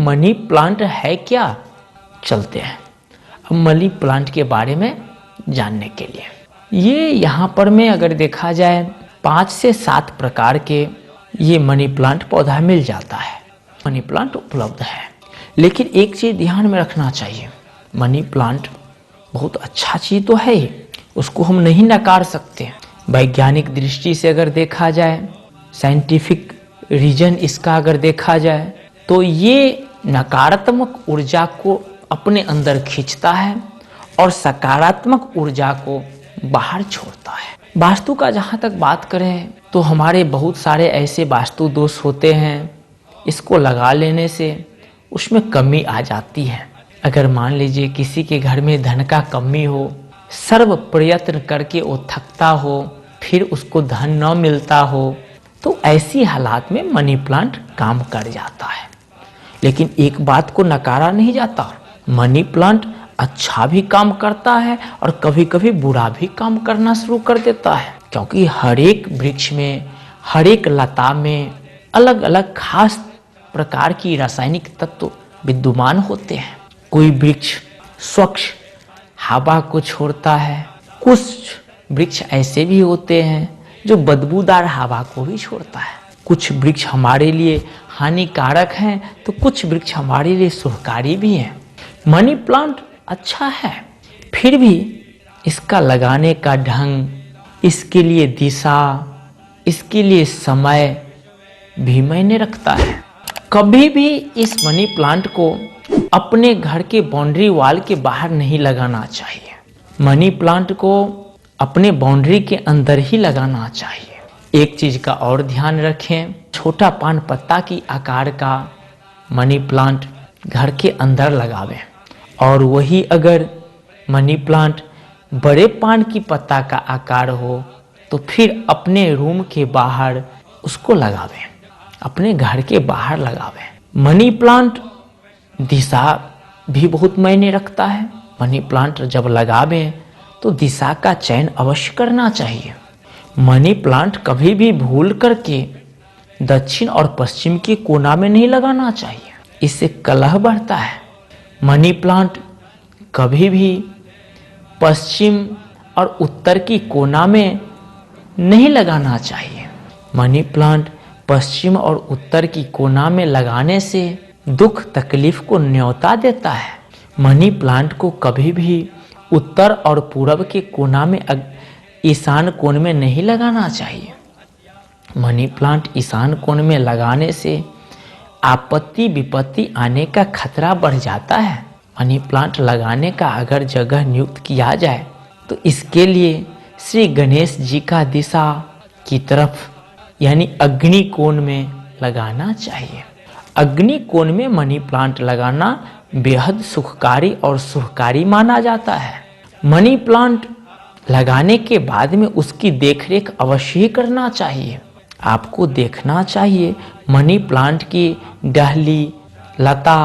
Money plant है क्या, चलते हैं अब मनी प्लांट के बारे में जानने के लिए। ये यहाँ पर में अगर देखा जाए 5 से 7 प्रकार के ये मनी प्लांट पौधा मिल जाता है, मनी प्लांट उपलब्ध है। लेकिन एक चीज़ ध्यान में रखना चाहिए, मनी प्लांट बहुत अच्छा चीज़ तो है ही, उसको हम नहीं नकार सकते। वैज्ञानिक दृष्टि से अगर देखा जाए, साइंटिफिक रीजन इसका अगर देखा जाए, तो ये नकारात्मक ऊर्जा को अपने अंदर खींचता है और सकारात्मक ऊर्जा को बाहर छोड़ता है। वास्तु का जहाँ तक बात करें तो हमारे बहुत सारे ऐसे वास्तु दोष होते हैं, इसको लगा लेने से उसमें कमी आ जाती है। अगर मान लीजिए किसी के घर में धन का कमी हो, सर्व प्रयत्न करके वो थकता हो, फिर उसको धन न मिलता हो, तो ऐसी हालात में मनी प्लांट काम कर जाता है। लेकिन एक बात को नकारा नहीं जाता, मनी प्लांट अच्छा भी काम करता है और कभी कभी बुरा भी काम करना शुरू कर देता है, क्योंकि हर एक वृक्ष में, हर एक लता में अलग अलग खास प्रकार की रासायनिक तत्व विद्यमान होते हैं। कोई वृक्ष स्वच्छ हवा को छोड़ता है, कुछ वृक्ष ऐसे भी होते हैं जो बदबूदार हवा को भी छोड़ता है। कुछ वृक्ष हमारे लिए हानिकारक हैं तो कुछ वृक्ष हमारे लिए शुभकारी भी हैं। मनी प्लांट अच्छा है, फिर भी इसका लगाने का ढंग, इसके लिए दिशा, इसके लिए समय भी मायने रखता है। कभी भी इस मनी प्लांट को अपने घर के बाउंड्री वॉल के बाहर नहीं लगाना चाहिए। मनी प्लांट को अपने बाउंड्री के अंदर ही लगाना चाहिए। एक चीज का और ध्यान रखें, छोटा पान पत्ता की आकार का मनी प्लांट घर के अंदर लगावें, और वही अगर मनी प्लांट बड़े पान की पत्ता का आकार हो तो फिर अपने रूम के बाहर उसको लगावें, अपने घर के बाहर लगावें। मनी प्लांट दिशा भी बहुत मायने रखता है। मनी प्लांट जब लगावें तो दिशा का चयन अवश्य करना चाहिए। मनी प्लांट कभी भी भूल करके दक्षिण और पश्चिम के कोना में नहीं लगाना चाहिए, इससे कलह बढ़ता है। मनी प्लांट कभी भी पश्चिम और उत्तर की कोना में नहीं लगाना चाहिए। मनी प्लांट पश्चिम और उत्तर की कोना में लगाने से दुख तकलीफ को न्योता देता है। मनी प्लांट को कभी भी उत्तर और पूरब के कोना में, ईशान कोण में नहीं लगाना चाहिए। मनी प्लांट ईशान कोण में लगाने से आपत्ति विपत्ति आने का खतरा बढ़ जाता है। मनी प्लांट लगाने का अगर जगह नियुक्त किया जाए तो इसके लिए श्री गणेश जी का दिशा की तरफ यानी अग्नि कोण में लगाना चाहिए। अग्नि कोण में मनी प्लांट लगाना बेहद सुखकारी और शुभकारी माना जाता है। मनी प्लांट लगाने के बाद में उसकी देखरेख अवश्य ही करना चाहिए। आपको देखना चाहिए मनी प्लांट की डहली लता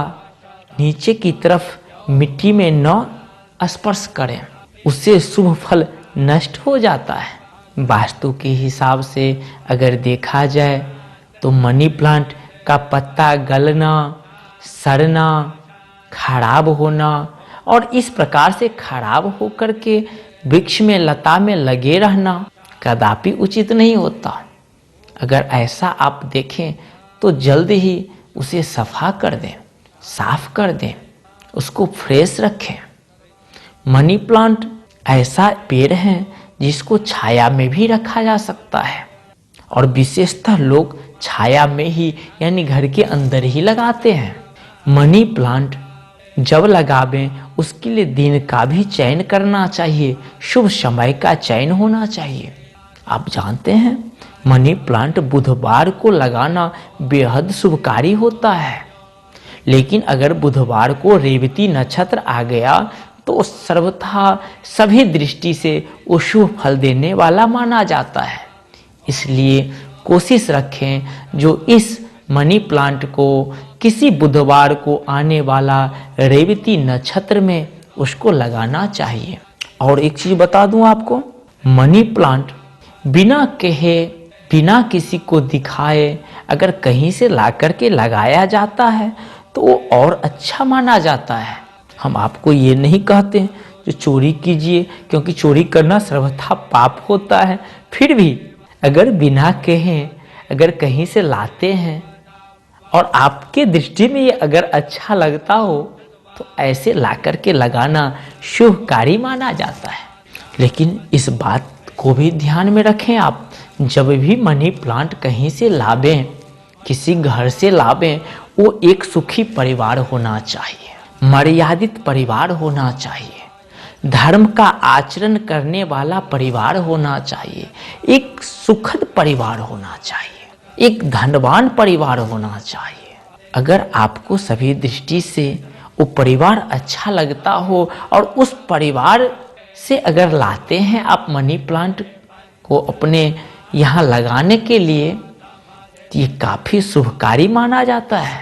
नीचे की तरफ मिट्टी में न स्पर्श करें, उससे शुभ फल नष्ट हो जाता है। वास्तु के हिसाब से अगर देखा जाए तो मनी प्लांट का पत्ता गलना, सड़ना, खराब होना और इस प्रकार से खराब होकर के वृक्ष में, लता में लगे रहना कदापि उचित नहीं होता। अगर ऐसा आप देखें तो जल्द ही उसे सफा कर दें, साफ कर दें, उसको फ्रेश रखें। मनी प्लांट ऐसा पेड़ है जिसको छाया में भी रखा जा सकता है और विशेषतः लोग छाया में ही यानी घर के अंदर ही लगाते हैं। मनी प्लांट जब लगावें उसके लिए दिन का भी चयन करना चाहिए, शुभ समय का चयन होना चाहिए। आप जानते हैं मनी प्लांट बुधवार को लगाना बेहद शुभकारी होता है, लेकिन अगर बुधवार को रेवती नक्षत्र आ गया तो सर्वथा सभी दृष्टि से वो शुभ फल देने वाला माना जाता है। इसलिए कोशिश रखें जो इस मनी प्लांट को किसी बुधवार को आने वाला रेवती नक्षत्र में उसको लगाना चाहिए। और एक चीज बता दूं आपको, मनी प्लांट बिना कहे, बिना किसी को दिखाए अगर कहीं से ला करके लगाया जाता है तो वो और अच्छा माना जाता है। हम आपको ये नहीं कहते जो चोरी कीजिए, क्योंकि चोरी करना सर्वथा पाप होता है। फिर भी अगर बिना कहे अगर कहीं से लाते हैं और आपके दृष्टि में ये अगर अच्छा लगता हो तो ऐसे ला करके लगाना शुभकारी माना जाता है। लेकिन इस बात को भी ध्यान में रखें आप, जब भी मनी प्लांट कहीं से लावें, किसी घर से लावें, वो एक सुखी परिवार होना चाहिए, मर्यादित परिवार होना चाहिए, धर्म का आचरण करने वाला परिवार होना चाहिए, एक सुखद परिवार होना चाहिए, एक धनवान परिवार होना चाहिए। अगर आपको सभी दृष्टि से वो परिवार अच्छा लगता हो और उस परिवार से अगर लाते हैं आप मनी प्लांट को अपने यहाँ लगाने के लिए, तो ये काफ़ी शुभकारी माना जाता है।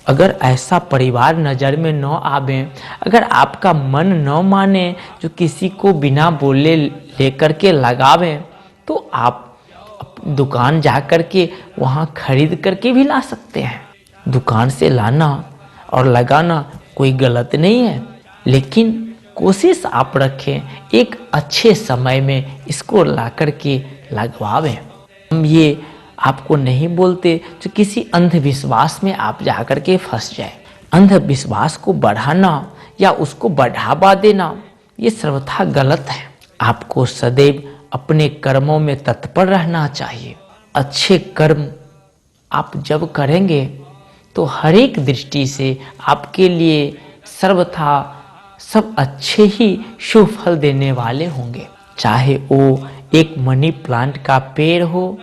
अगर ऐसा परिवार नज़र में न आवे, अगर आपका मन न माने जो किसी को बिना बोले लेकर के लगावें, तो आप दुकान जा कर के वहाँ खरीद करके भी ला सकते हैं। दुकान से लाना और लगाना कोई गलत नहीं है, लेकिन कोशिश आप रखें एक अच्छे समय में इसको ला कर के लगवावें। हम ये आपको नहीं बोलते जो किसी अंधविश्वास में आप जा कर के फंस जाए। अंधविश्वास को बढ़ाना या उसको बढ़ावा देना ये सर्वथा गलत है। आपको सदैव अपने कर्मों में तत्पर रहना चाहिए। अच्छे कर्म आप जब करेंगे तो हर एक दृष्टि से आपके लिए सर्वथा सब अच्छे ही शुभ फल देने वाले होंगे, चाहे वो एक मनी प्लांट का पेड़ हो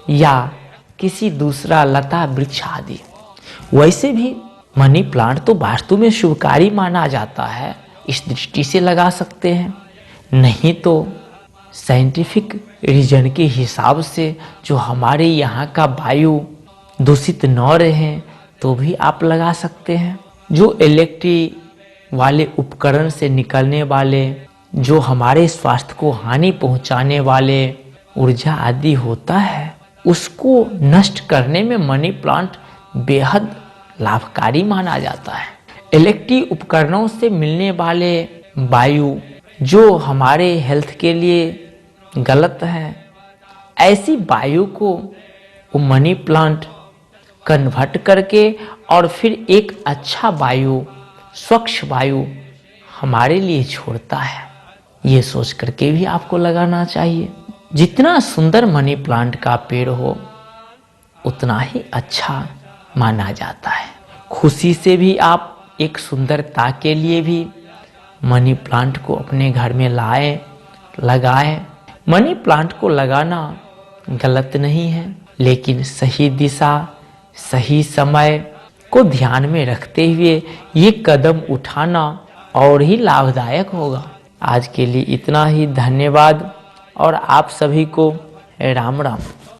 या किसी दूसरा लता वृक्ष आदि। वैसे भी मनी प्लांट तो वास्तु में शुभकारी माना जाता है, इस दृष्टि से लगा सकते हैं। नहीं तो साइंटिफिक रीजन के हिसाब से जो हमारे यहाँ का वायु दूषित न रहे तो भी आप लगा सकते हैं। जो इलेक्ट्रिक वाले उपकरण से निकलने वाले, जो हमारे स्वास्थ्य को हानि पहुँचाने वाले ऊर्जा आदि होता है, उसको नष्ट करने में मनी प्लांट बेहद लाभकारी माना जाता है। इलेक्ट्रिक उपकरणों से मिलने वाले वायु जो हमारे हेल्थ के लिए गलत है, ऐसी वायु को वो मनी प्लांट कन्वर्ट करके और फिर एक अच्छा वायु, स्वच्छ वायु हमारे लिए छोड़ता है। ये सोच करके भी आपको लगाना चाहिए। जितना सुंदर मनी प्लांट का पेड़ हो उतना ही अच्छा माना जाता है। खुशी से भी आप एक सुंदरता के लिए भी मनी प्लांट को अपने घर में लाएं, लगाएं। मनी प्लांट को लगाना गलत नहीं है, लेकिन सही दिशा, सही समय को ध्यान में रखते हुए ये कदम उठाना और ही लाभदायक होगा। आज के लिए इतना ही। धन्यवाद और आप सभी को राम राम।